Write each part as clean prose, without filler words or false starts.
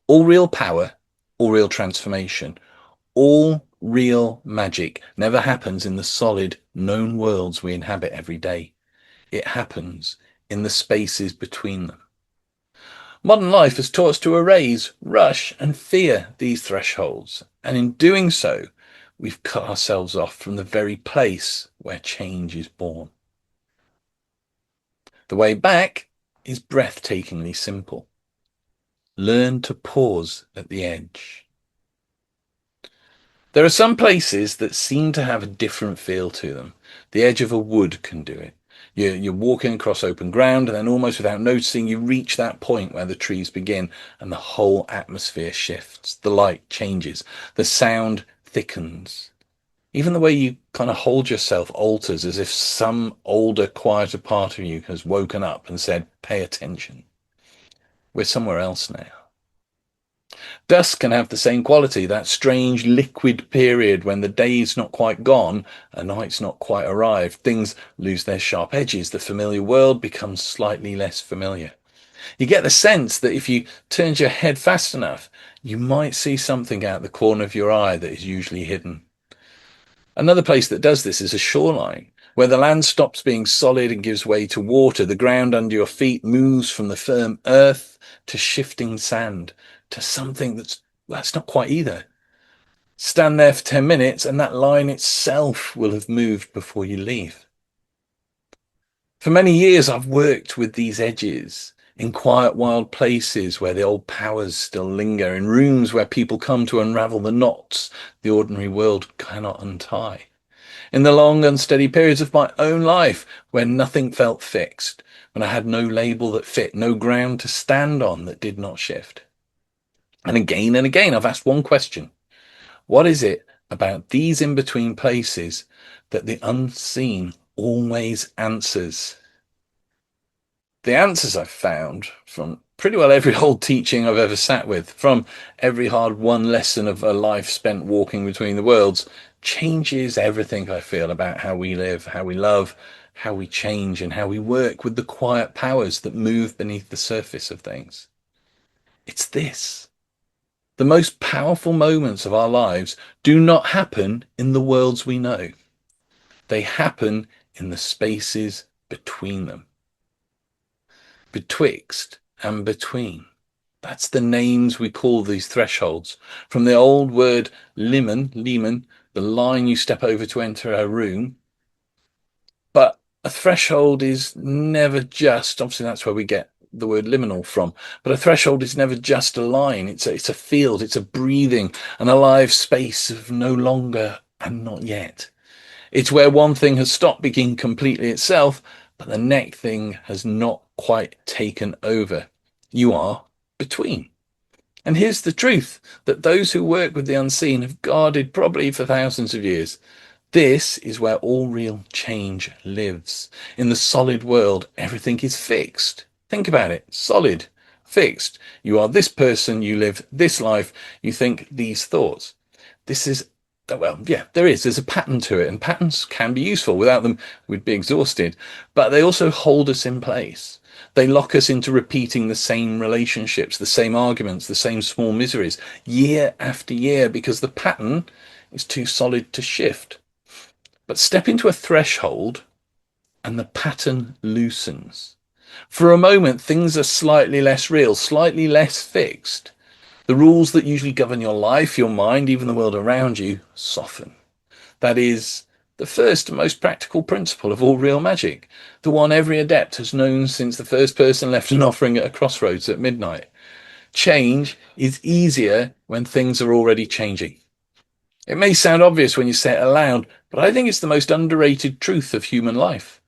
All real power, all real transformation, all real magic never happens in the solid, known worlds we inhabit every day. It happens in the spaces between them. Modern life has taught us to erase, rush, and fear these thresholds, and in doing so, we've cut ourselves off from the very place where change is born. The way back is breathtakingly simple. Learn to pause at the edge. There are some places that seem to have a different feel to them. The edge of a wood can do it. You're walking across open ground, and then almost without noticing, you reach that point where the trees begin and the whole atmosphere shifts. The light changes. The sound thickens. Even the way you kind of hold yourself alters, as if some older, quieter part of you has woken up and said, pay attention. We're somewhere else now. Dusk can have the same quality, that strange liquid period when the day's not quite gone, and night's not quite arrived. Things lose their sharp edges. The familiar world becomes slightly less familiar. You get the sense that if you turned your head fast enough, you might see something out the corner of your eye that is usually hidden. Another place that does this is a shoreline, where the land stops being solid and gives way to water. The ground under your feet moves from the firm earth to shifting sand, to something that's not quite either. Stand there for 10 minutes and that line itself will have moved before you leave. For many years, I've worked with these edges in quiet, wild places where the old powers still linger, in rooms where people come to unravel the knots the ordinary world cannot untie. In the long, unsteady periods of my own life where nothing felt fixed, when I had no label that fit, no ground to stand on that did not shift. And again, I've asked one question. What is it about these in-between places that the unseen always answers? The answers I've found from pretty well every old teaching I've ever sat with, from every hard-won lesson of a life spent walking between the worlds, changes everything I feel about how we live, how we love, how we change, and how we work with the quiet powers that move beneath the surface of things. It's this. The most powerful moments of our lives do not happen in the worlds we know. They happen in the spaces between them. Betwixt and between. That's the names we call these thresholds. From the old word limen, the line you step over to enter a room. But a threshold is never just, obviously that's where we get the word liminal from, but a threshold is never just a line. It's a field, it's a breathing, an alive space of no longer and not yet. It's where one thing has stopped being completely itself, but the next thing has not quite taken over. You are between. And here's the truth that those who work with the unseen have guarded probably for thousands of years. This is where all real change lives. In the solid world, everything is fixed. Think about it. Solid, fixed. You are this person, you live this life, you think these thoughts. This is, well, yeah, there's a pattern to it, and patterns can be useful. Without them, we'd be exhausted. But they also hold us in place. They lock us into repeating the same relationships, the same arguments, the same small miseries, year after year, because the pattern is too solid to shift. But step into a threshold, and the pattern loosens. For a moment, things are slightly less real, slightly less fixed. The rules that usually govern your life, your mind, even the world around you, soften. That is the first and most practical principle of all real magic, the one every adept has known since the first person left an offering at a crossroads at midnight. Change is easier when things are already changing. It may sound obvious when you say it aloud, but I think it's the most underrated truth of human life.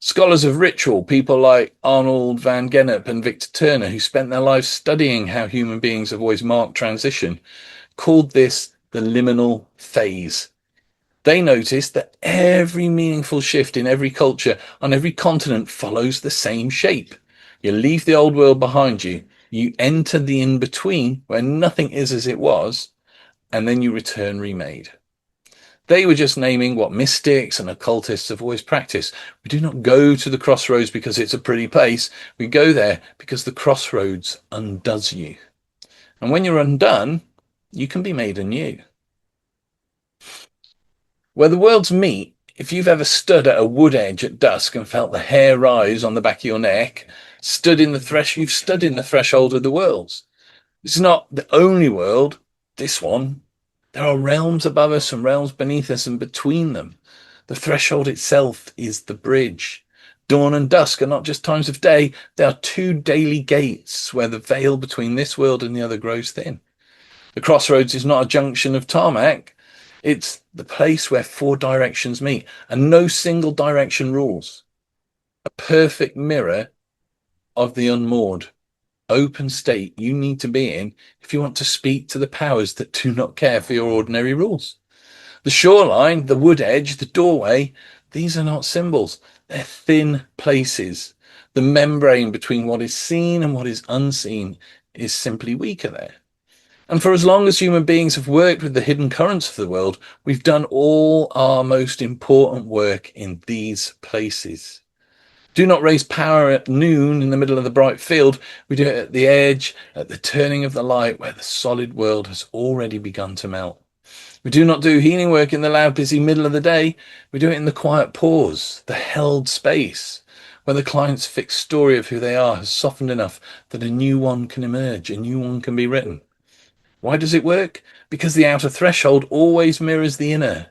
Scholars of ritual, people like Arnold van Gennep and Victor Turner, who spent their lives studying how human beings have always marked transition, called this the liminal phase. They noticed that every meaningful shift in every culture on every continent follows the same shape. You leave the old world behind you, you enter the in-between where nothing is as it was, and then you return remade. They were just naming what mystics and occultists have always practiced. We do not go to the crossroads because it's a pretty place. We go there because the crossroads undoes you. And when you're undone, you can be made anew. Where the worlds meet, if you've ever stood at a wood edge at dusk and felt the hair rise on the back of your neck, you've stood in the threshold of the worlds. This is not the only world, this one. There are realms above us and realms beneath us, and between them, the threshold itself is the bridge. Dawn and dusk are not just times of day, they are two daily gates where the veil between this world and the other grows thin. The crossroads is not a junction of tarmac, it's the place where four directions meet, and no single direction rules. A perfect mirror of the unmoored, open state you need to be in if you want to speak to the powers that do not care for your ordinary rules. The shoreline, the wood edge, the doorway, these are not symbols. They're thin places. The membrane between what is seen and what is unseen is simply weaker there. And for as long as human beings have worked with the hidden currents of the world, we've done all our most important work in these places. Do not raise power at noon in the middle of the bright field. We do it at the edge, at the turning of the light, where the solid world has already begun to melt. We do not do healing work in the loud, busy middle of the day. We do it in the quiet pause, the held space, where the client's fixed story of who they are has softened enough that a new one can emerge, a new one can be written. Why does it work? Because the outer threshold always mirrors the inner.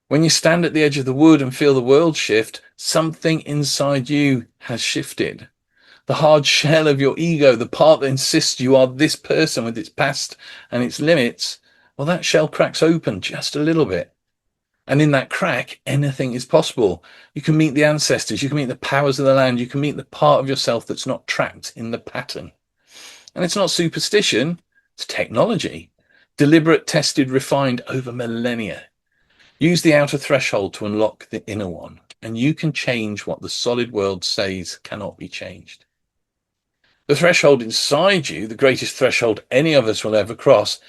When you stand at the edge of the wood and feel the world shift, something inside you has shifted. The hard shell of your ego, the part that insists you are this person with its past and its limits, well, that shell cracks open just a little bit. And in that crack, anything is possible. You can meet the ancestors, you can meet the powers of the land, you can meet the part of yourself that's not trapped in the pattern. And it's not superstition, it's technology. Deliberate, tested, refined over millennia. Use the outer threshold to unlock the inner one, and you can change what the solid world says cannot be changed. The threshold inside you, the greatest threshold any of us will ever cross,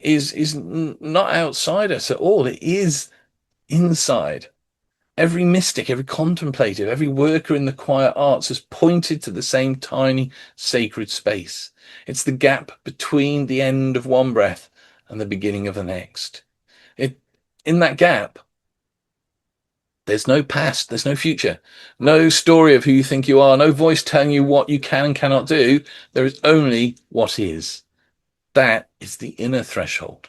is not outside us at all. It is inside. Every mystic, every contemplative, every worker in the quiet arts has pointed to the same tiny sacred space. It's the gap between the end of one breath and the beginning of the next. In that gap, there's no past, there's no future, no story of who you think you are, no voice telling you what you can and cannot do. There is only what is. That is the inner threshold.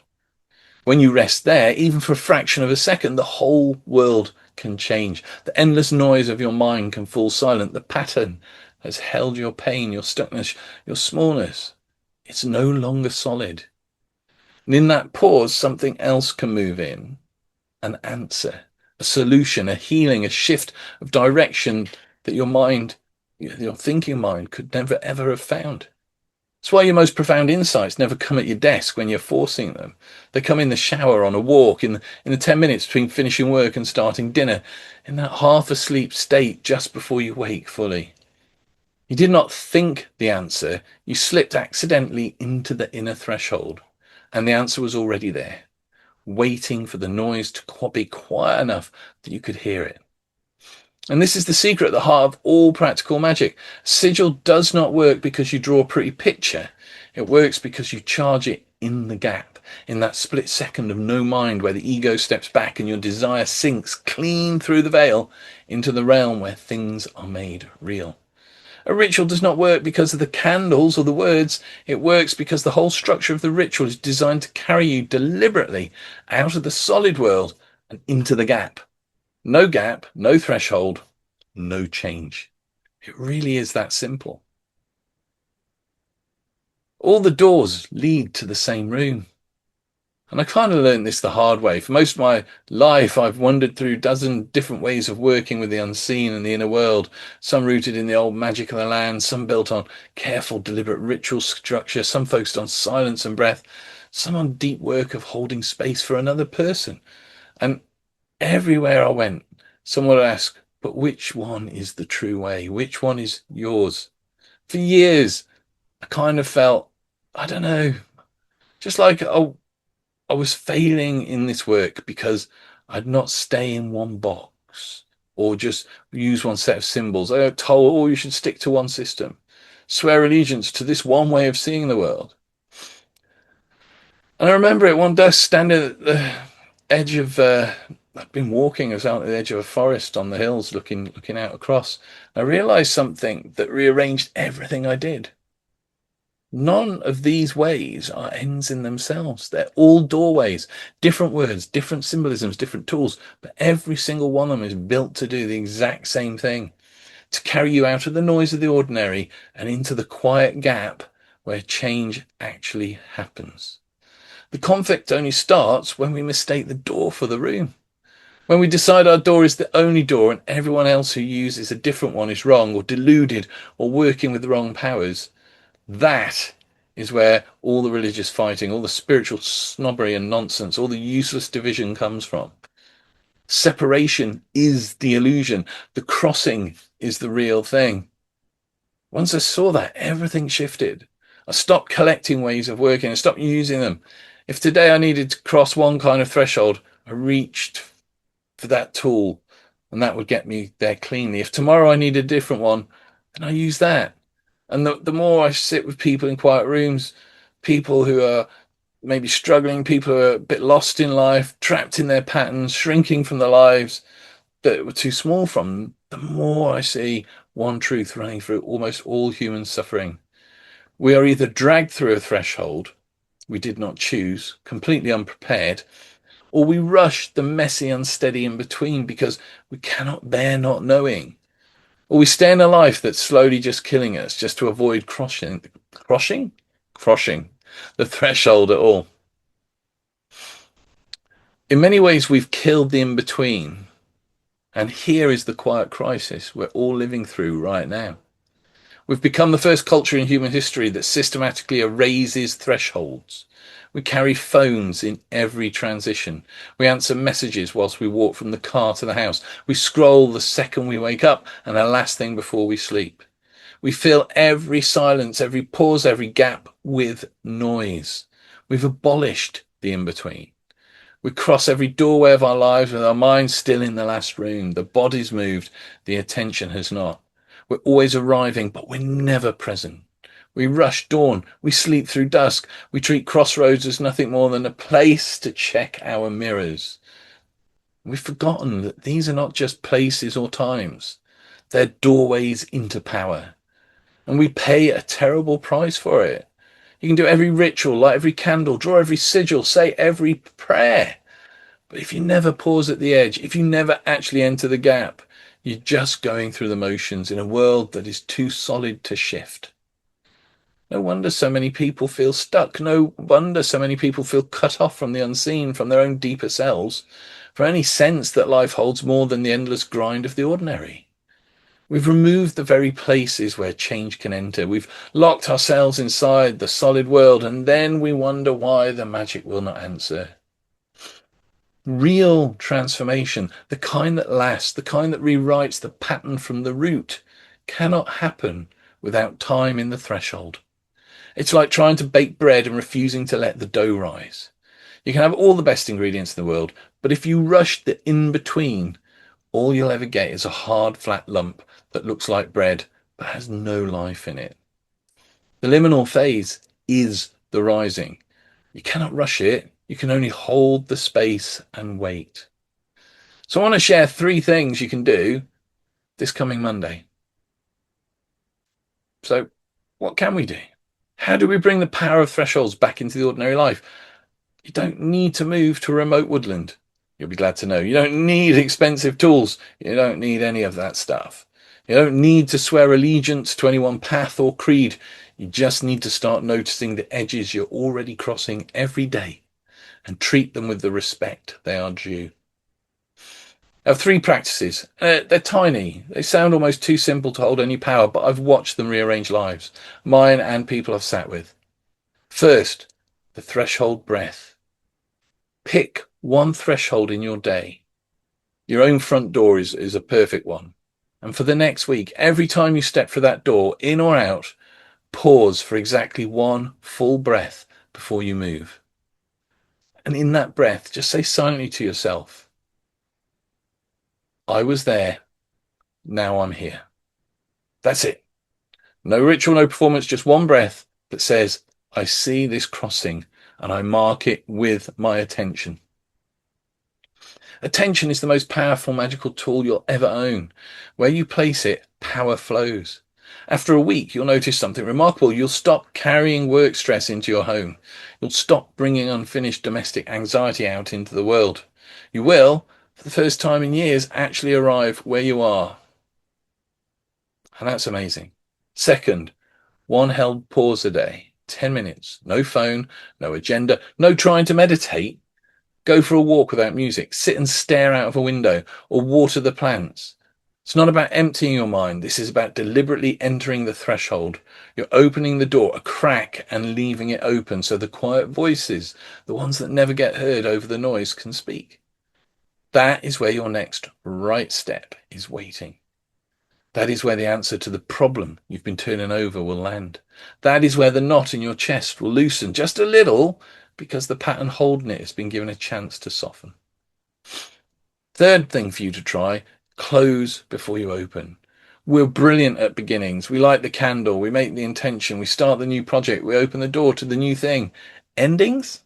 When you rest there, even for a fraction of a second, the whole world can change. The endless noise of your mind can fall silent. The pattern has held your pain, your stuckness, your smallness. It's no longer solid. And in that pause, something else can move in. An answer, a solution, a healing, a shift of direction that your mind, your thinking mind, could never ever have found. That's why your most profound insights never come at your desk when you're forcing them. They come in the shower, on a walk, in the 10 minutes between finishing work and starting dinner, in that half asleep state just before you wake fully. You did not think the answer, you slipped accidentally into the inner threshold, and the answer was already there, waiting for the noise to be quiet enough that you could hear it. And this is the secret at the heart of all practical magic. Sigil does not work because you draw a pretty picture. It works because you charge it in the gap, in that split second of no mind where the ego steps back and your desire sinks clean through the veil into the realm where things are made real. A ritual does not work because of the candles or the words. It works because the whole structure of the ritual is designed to carry you deliberately out of the solid world and into the gap. No gap, no threshold, no change. It really is that simple. All the doors lead to the same room. And I kind of learned this the hard way. For most of my life, I've wandered through a dozen different ways of working with the unseen and the inner world, some rooted in the old magic of the land, some built on careful, deliberate ritual structure, some focused on silence and breath, some on deep work of holding space for another person. And everywhere I went, someone would ask, but which one is the true way? Which one is yours? For years, I kind of felt, I don't know, just like I was failing in this work because I'd not stay in one box or just use one set of symbols. I got told, oh, you should stick to one system. Swear allegiance to this one way of seeing the world. And I remember it one day standing at the edge of, I'd been walking, I was out at the edge of a forest on the hills looking out across. I realized something that rearranged everything I did. None of these ways are ends in themselves. They're all doorways, different words, different symbolisms, different tools, but every single one of them is built to do the exact same thing, to carry you out of the noise of the ordinary and into the quiet gap where change actually happens. The conflict only starts when we mistake the door for the room. When we decide our door is the only door and everyone else who uses a different one is wrong or deluded or working with the wrong powers, that is where all the religious fighting, all the spiritual snobbery and nonsense, all the useless division comes from. Separation is the illusion. The crossing is the real thing. Once I saw that, everything shifted. I stopped collecting ways of working. I stopped using them. If today I needed to cross one kind of threshold, I reached for that tool and that would get me there cleanly. If tomorrow I need a different one, then I use that. And the more I sit with people in quiet rooms, people who are maybe struggling, people who are a bit lost in life, trapped in their patterns, shrinking from the lives that were too small from them, the more I see one truth running through almost all human suffering. We are either dragged through a threshold we did not choose, completely unprepared, or we rush the messy, unsteady in between because we cannot bear not knowing. Or we stay in a life that's slowly just killing us just to avoid crossing the threshold at all. In many ways, we've killed the in between. And here is the quiet crisis we're all living through right now. We've become the first culture in human history that systematically erases thresholds. We carry phones in every transition. We answer messages whilst we walk from the car to the house. We scroll the second we wake up and the last thing before we sleep. We fill every silence, every pause, every gap with noise. We've abolished the in-between. We cross every doorway of our lives with our minds still in the last room. The body's moved, the attention has not. We're always arriving, but we're never present. We rush dawn, we sleep through dusk, we treat crossroads as nothing more than a place to check our mirrors. We've forgotten that these are not just places or times, they're doorways into power. And we pay a terrible price for it. You can do every ritual, light every candle, draw every sigil, say every prayer. But if you never pause at the edge, if you never actually enter the gap, you're just going through the motions in a world that is too solid to shift. No wonder so many people feel stuck. No wonder so many people feel cut off from the unseen, from their own deeper selves, for any sense that life holds more than the endless grind of the ordinary. We've removed the very places where change can enter. We've locked ourselves inside the solid world, and then we wonder why the magic will not answer. Real transformation, the kind that lasts, the kind that rewrites the pattern from the root, cannot happen without time in the threshold. It's like trying to bake bread and refusing to let the dough rise. You can have all the best ingredients in the world, but if you rush the in-between, all you'll ever get is a hard, flat lump that looks like bread but has no life in it. The liminal phase is the rising. You cannot rush it. You can only hold the space and wait. So I want to share 3 things you can do this coming Monday. So what can we do? How do we bring the power of thresholds back into the ordinary life? You don't need to move to a remote woodland. You'll be glad to know. You don't need expensive tools. You don't need any of that stuff. You don't need to swear allegiance to any one path or creed. You just need to start noticing the edges you're already crossing every day and treat them with the respect they are due. I have 3 practices. They're tiny. They sound almost too simple to hold any power, but I've watched them rearrange lives, mine and people I've sat with. First, the threshold breath. Pick one threshold in your day. Your own front door is a perfect one. And for the next week, every time you step through that door, in or out, pause for exactly 1 full breath before you move. And in that breath, just say silently to yourself, I was there, now I'm here. That's it. No ritual, no performance, just one breath that says, I see this crossing. and I mark it with my attention. Attention is the most powerful magical tool you'll ever own. Where you place it, power flows. After a week, you'll notice something remarkable. You'll stop carrying work stress into your home. You'll stop bringing unfinished domestic anxiety out into the world. You will, for the first time in years, actually arrive where you are. And that's amazing. Second, one held pause a day, 10 minutes, no phone, no agenda, no trying to meditate. Go for a walk without music, sit and stare out of a window, or water the plants. It's not about emptying your mind. This is about deliberately entering the threshold. You're opening the door, a crack, and leaving it open so the quiet voices, the ones that never get heard over the noise, can speak. That is where your next right step is waiting. That is where the answer to the problem you've been turning over will land. That is where the knot in your chest will loosen just a little, because the pattern holding it has been given a chance to soften. Third thing for you to try, close before you open. We're brilliant at beginnings. We light the candle, we make the intention, we start the new project, we open the door to the new thing. Endings?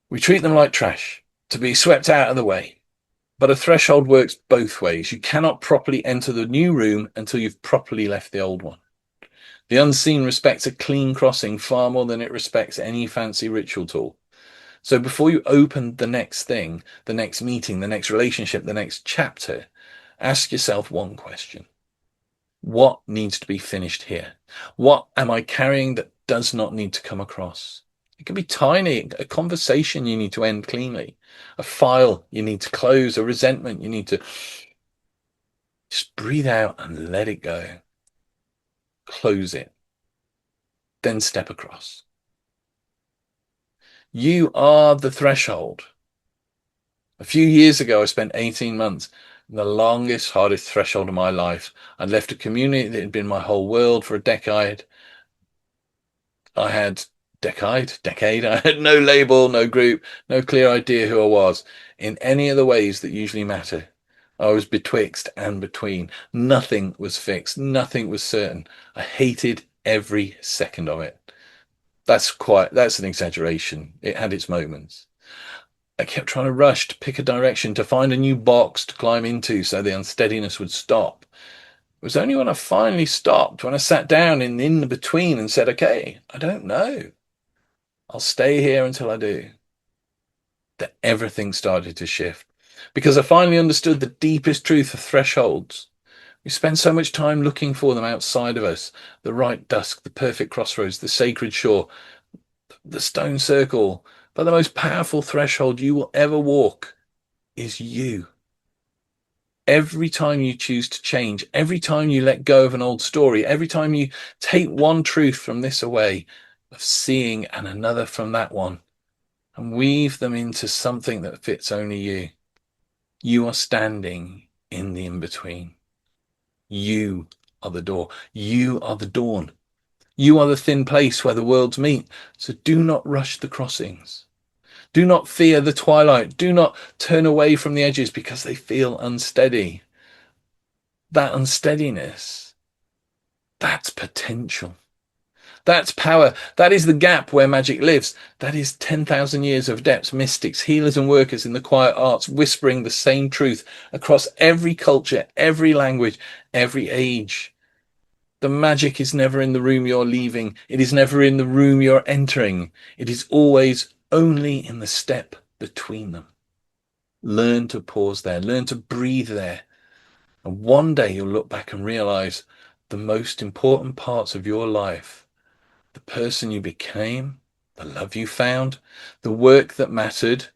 We treat them like trash, to be swept out of the way. But a threshold works both ways. You cannot properly enter the new room until you've properly left the old one. The unseen respects a clean crossing far more than it respects any fancy ritual tool. So before you open the next thing, the next meeting, the next relationship, the next chapter, ask yourself one question. What needs to be finished here? What am I carrying that does not need to come across? It can be tiny, a conversation you need to end cleanly, a file you need to close, a resentment you need to just breathe out and let it go. Close it. Then step across. You are the threshold. A few years ago, I spent 18 months in the longest, hardest threshold of my life. I'd left a community that had been my whole world for a decade. I had I had no label, no group, no clear idea who I was in any of the ways that usually matter. I was betwixt and between. Nothing was fixed. Nothing was certain. I hated every second of it. That's an exaggeration. It had its moments. I kept trying to rush to pick a direction, to find a new box to climb into so the unsteadiness would stop. It was only when I finally stopped, when I sat down in the between and said, okay, I don't know. I'll stay here until I do, that everything started to shift. Because I finally understood the deepest truth of thresholds. We spend so much time looking for them outside of us. The right dusk, the perfect crossroads, the sacred shore, the stone circle. But the most powerful threshold you will ever walk is you. Every time you choose to change, every time you let go of an old story, every time you take one truth from this away of seeing and another from that one and weave them into something that fits only you, you are standing in the in-between. You are the door. You are the dawn. You are the thin place where the worlds meet. So do not rush the crossings. Do not fear the twilight. Do not turn away from the edges because they feel unsteady. That unsteadiness, that's potential. That's power. That is the gap where magic lives. That is 10,000 years of adepts, mystics, healers and workers in the quiet arts whispering the same truth across every culture, every language, every age. The magic is never in the room you're leaving. It is never in the room you're entering. It is always only in the step between them. Learn to pause there. Learn to breathe there. And one day you'll look back and realize the most important parts of your life, the person you became, the love you found, the work that mattered,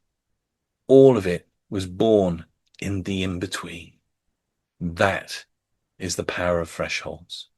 all of it was born in the in-between. That is the power of thresholds.